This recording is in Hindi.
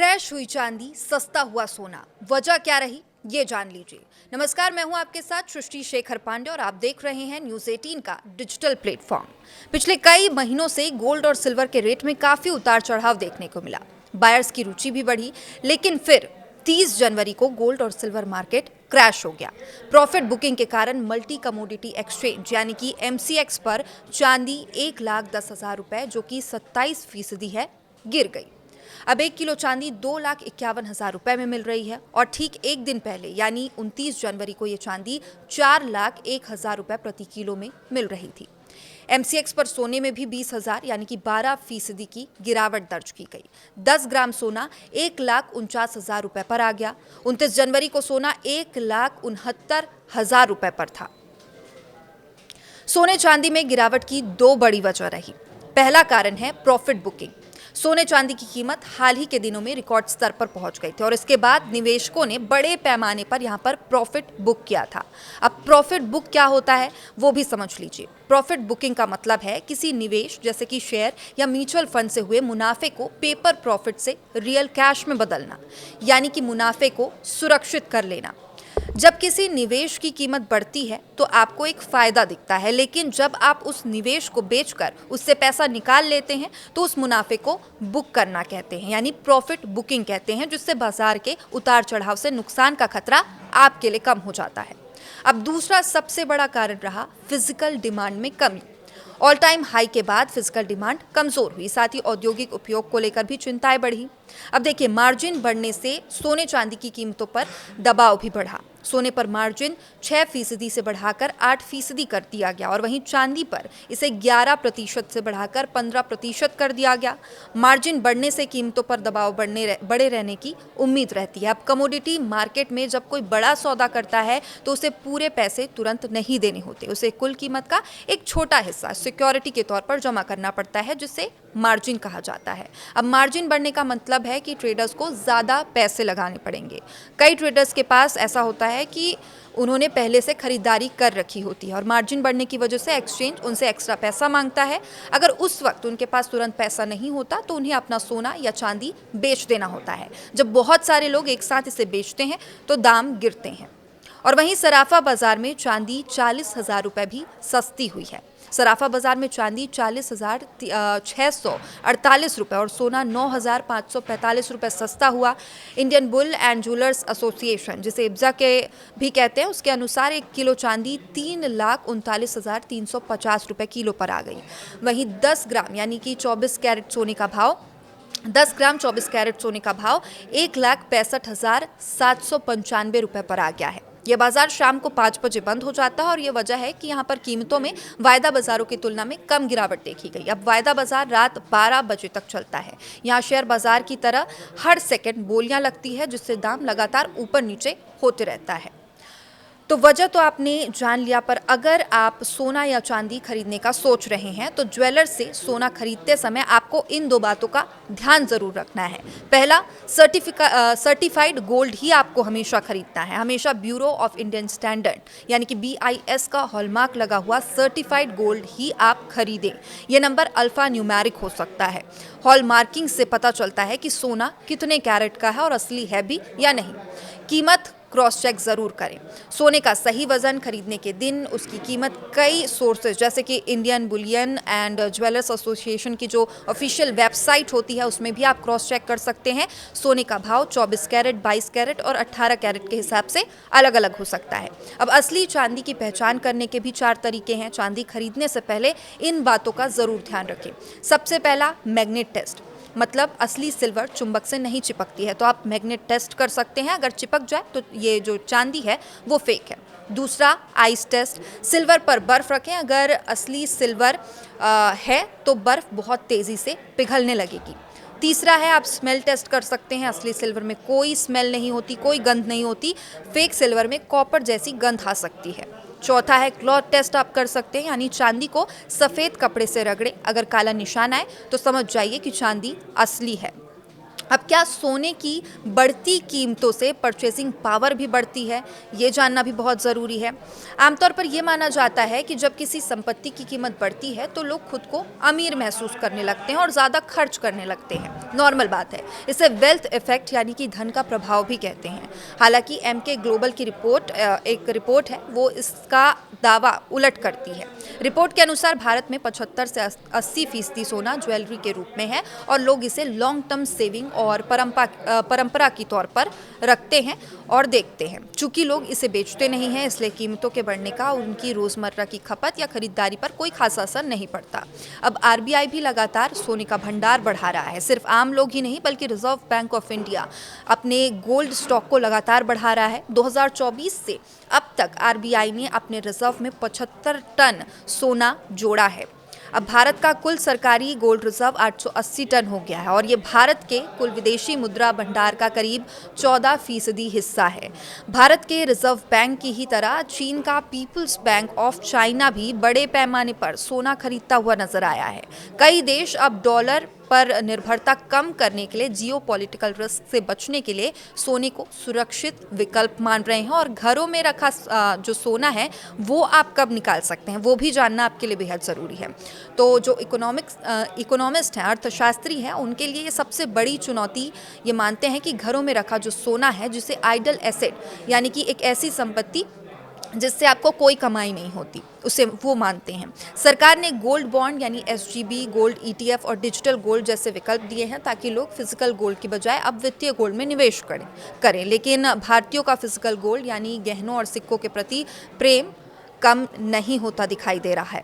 क्रैश हुई चांदी, सस्ता हुआ सोना, वजह क्या रही ये जान लीजिए। नमस्कार, मैं हूं आपके साथ सृष्टि शेखर पांडे और आप देख रहे हैं न्यूज़ 18 का डिजिटल प्लेटफॉर्म। पिछले कई महीनों से गोल्ड और सिल्वर के रेट में काफी उतार चढ़ाव देखने को मिला। बायर्स की रुचि भी बढ़ी, लेकिन फिर 30 जनवरी को गोल्ड और सिल्वर मार्केट क्रैश हो गया। प्रॉफिट बुकिंग के कारण मल्टी कमोडिटी एक्सचेंज यानी कि MCX पर चांदी 1,10,000 रुपए, जो कि 27% है, गिर गई। अब 1 किलो चांदी 2,51,000 रुपए में मिल रही है और ठीक एक दिन पहले यानी 29 जनवरी को ये चांदी 4,01,000 रुपए प्रति किलो में मिल रही थी। MCX पर सोने में भी 20,000 यानी कि 12% की गिरावट दर्ज की गई। 10 ग्राम सोना 1,49,000 रुपए पर आ गया। 29 जनवरी को सोना 1,69,000 रुपए पर था। सोने चांदी में गिरावट की दो बड़ी वजह रही। पहला कारण है प्रॉफिट बुकिंग। सोने चांदी की कीमत हाल ही के दिनों में रिकॉर्ड स्तर पर पहुंच गई थी और इसके बाद निवेशकों ने बड़े पैमाने पर यहां पर प्रॉफिट बुक किया था। अब प्रॉफिट बुक क्या होता है वो भी समझ लीजिए। प्रॉफिट बुकिंग का मतलब है किसी निवेश जैसे कि शेयर या म्यूचुअल फंड से हुए मुनाफे को पेपर प्रॉफिट से रियल कैश में बदलना, यानी कि मुनाफे को सुरक्षित कर लेना। जब किसी निवेश की कीमत बढ़ती है तो आपको एक फायदा दिखता है, लेकिन जब आप उस निवेश को बेचकर उससे पैसा निकाल लेते हैं तो उस मुनाफे को बुक करना कहते हैं, यानी प्रॉफिट बुकिंग कहते हैं, जिससे बाजार के उतार चढ़ाव से नुकसान का खतरा आपके लिए कम हो जाता है। अब दूसरा सबसे बड़ा कारण रहा फिजिकल डिमांड में कमी। ऑल टाइम हाई के बाद फिजिकल डिमांड कमजोर हुई, साथ ही औद्योगिक उपयोग को लेकर भी चिंताएं बढ़ी। अब देखिए, मार्जिन बढ़ने से सोने चांदी की कीमतों पर दबाव भी बढ़ा। सोने पर मार्जिन 6% से बढ़ाकर 8% कर दिया गया और वहीं चांदी पर इसे 11% से बढ़ाकर 15% कर दिया गया। मार्जिन बढ़ने से कीमतों पर दबाव बढ़े रहने की उम्मीद रहती है। अब कमोडिटी मार्केट में जब कोई बड़ा सौदा करता है तो उसे पूरे पैसे तुरंत नहीं देने होते, उसे कुल कीमत का एक छोटा हिस्सा सिक्योरिटी के तौर पर जमा करना पड़ता है, जिसे मार्जिन कहा जाता है। अब मार्जिन बढ़ने का मतलब है कि ट्रेडर्स को ज़्यादा पैसे लगाने पड़ेंगे। कई ट्रेडर्स के पास ऐसा होता है कि उन्होंने पहले से खरीदारी कर रखी होती है और मार्जिन बढ़ने की वजह से एक्सचेंज उनसे एक्स्ट्रा पैसा मांगता है। अगर उस वक्त उनके पास तुरंत पैसा नहीं होता तो उन्हें अपना सोना या चांदी बेच देना होता है। जब बहुत सारे लोग एक साथ इसे बेचते हैं तो दाम गिरते हैं। और वहीं सराफा बाजार में चांदी 40,000 रुपये भी सस्ती हुई है। सराफा बाजार में चांदी 40,648 रुपये और सोना 9,545 रुपये सस्ता हुआ। Indian bull and jewellers association, जिसे इब्जा के भी कहते हैं, उसके अनुसार 1 किलो चांदी 3,39,350 रुपये किलो पर आ गई। वहीं 10 ग्राम यानी कि 24 कैरेट सोने का भाव 10 ग्राम 24 कैरेट सोने का भाव 1,65,795 रुपये पर आ गया है। यह बाजार शाम को 5 बजे बंद हो जाता है और यह वजह है कि यहाँ पर कीमतों में वायदा बाजारों की तुलना में कम गिरावट देखी गई। अब वायदा बाजार रात 12 बजे तक चलता है। यहाँ शेयर बाजार की तरह हर सेकंड बोलियां लगती है, जिससे दाम लगातार ऊपर नीचे होते रहता है। तो वजह तो आपने जान लिया, पर अगर आप सोना या चांदी खरीदने का सोच रहे हैं तो ज्वेलर से सोना खरीदते समय आपको इन दो बातों का ध्यान जरूर रखना है। पहला, सर्टिफाइड गोल्ड ही आपको हमेशा खरीदना है। हमेशा ब्यूरो ऑफ इंडियन स्टैंडर्ड यानी कि BIS का हॉलमार्क लगा हुआ सर्टिफाइड गोल्ड ही आप खरीदें। यह नंबर अल्फा न्यूमेरिक हो सकता है। हॉलमार्किंग से पता चलता है कि सोना कितने कैरेट का है और असली है भी या नहीं। कीमत क्रॉस चेक जरूर करें। सोने का सही वजन खरीदने के दिन उसकी कीमत कई सोर्सेज जैसे कि Indian Boolean and jewellers association की जो ऑफिशियल वेबसाइट होती है उसमें भी आप क्रॉस चेक कर सकते हैं। सोने का भाव 24 कैरेट, 22 कैरेट और 18 कैरेट के हिसाब से अलग अलग हो सकता है। अब असली चांदी की पहचान करने के भी 4 तरीके हैं। चांदी खरीदने से पहले इन बातों का जरूर ध्यान रखें। सबसे पहला, मैग्नेट टेस्ट, मतलब असली सिल्वर चुंबक से नहीं चिपकती है तो आप मैग्नेट टेस्ट कर सकते हैं। अगर चिपक जाए तो ये जो चांदी है वो फेक है। दूसरा, आइस टेस्ट, सिल्वर पर बर्फ रखें। अगर असली सिल्वर है तो बर्फ बहुत तेज़ी से पिघलने लगेगी। तीसरा है, आप स्मेल टेस्ट कर सकते हैं। असली सिल्वर में कोई स्मेल नहीं होती, कोई गंध नहीं होती। फेक सिल्वर में कॉपर जैसी गंध आ सकती है। चौथा है, क्लॉथ टेस्ट आप कर सकते हैं, यानी चांदी को सफ़ेद कपड़े से रगड़े, अगर काला निशान आए तो समझ जाइए कि चांदी असली है। अब क्या सोने की बढ़ती कीमतों से परचेसिंग पावर भी बढ़ती है, ये जानना भी बहुत ज़रूरी है। आमतौर पर ये माना जाता है कि जब किसी संपत्ति की कीमत बढ़ती है तो लोग खुद को अमीर महसूस करने लगते हैं और ज़्यादा खर्च करने लगते हैं। नॉर्मल बात है। इसे वेल्थ इफेक्ट यानी कि धन का प्रभाव भी कहते हैं। हालांकि एमके ग्लोबल की एक रिपोर्ट है, वो इसका दावा उलट करती है। रिपोर्ट के अनुसार भारत में 75 से 80% सोना ज्वेलरी के रूप में है और लोग इसे लॉन्ग टर्म सेविंग और परंपरा की तौर पर रखते हैं और देखते हैं। चूंकि लोग इसे बेचते नहीं हैं, इसलिए कीमतों के बढ़ने का उनकी रोजमर्रा की खपत या खरीदारी पर कोई खास असर नहीं पड़ता। अब आरबीआई भी लगातार सोने का भंडार बढ़ा रहा है। सिर्फ आम लोग ही नहीं बल्कि रिजर्व बैंक ऑफ इंडिया अपने गोल्ड स्टॉक को लगातार बढ़ा रहा है। 2024 से अब तक आरबीआई ने अपने रिजर्व में 75 टन सोना जोड़ा है। अब भारत का कुल सरकारी गोल्ड रिजर्व 880 टन हो गया है और ये भारत के कुल विदेशी मुद्रा भंडार का करीब 14% हिस्सा है। भारत के रिजर्व बैंक की ही तरह चीन का पीपल्स बैंक ऑफ चाइना भी बड़े पैमाने पर सोना खरीदता हुआ नजर आया है। कई देश अब डॉलर पर निर्भरता कम करने के लिए जियोपॉलिटिकल रिस्क से बचने के लिए सोने को सुरक्षित विकल्प मान रहे हैं और घरों में रखा जो सोना है वो आप कब निकाल सकते हैं वो भी जानना आपके लिए बेहद ज़रूरी है। तो जो इकोनॉमिस्ट हैं, अर्थशास्त्री हैं, उनके लिए ये सबसे बड़ी चुनौती ये मानते हैं कि घरों में रखा जो सोना है, जिसे आइडल एसेट यानी कि एक ऐसी संपत्ति जिससे आपको कोई कमाई नहीं होती, उसे वो मानते हैं। सरकार ने गोल्ड बॉन्ड यानी एसजीबी, गोल्ड ईटीएफ और डिजिटल गोल्ड जैसे विकल्प दिए हैं ताकि लोग फिजिकल गोल्ड की बजाय अब वित्तीय गोल्ड में निवेश करें। लेकिन भारतीयों का फिजिकल गोल्ड यानी गहनों और सिक्कों के प्रति प्रेम कम नहीं होता दिखाई दे रहा है।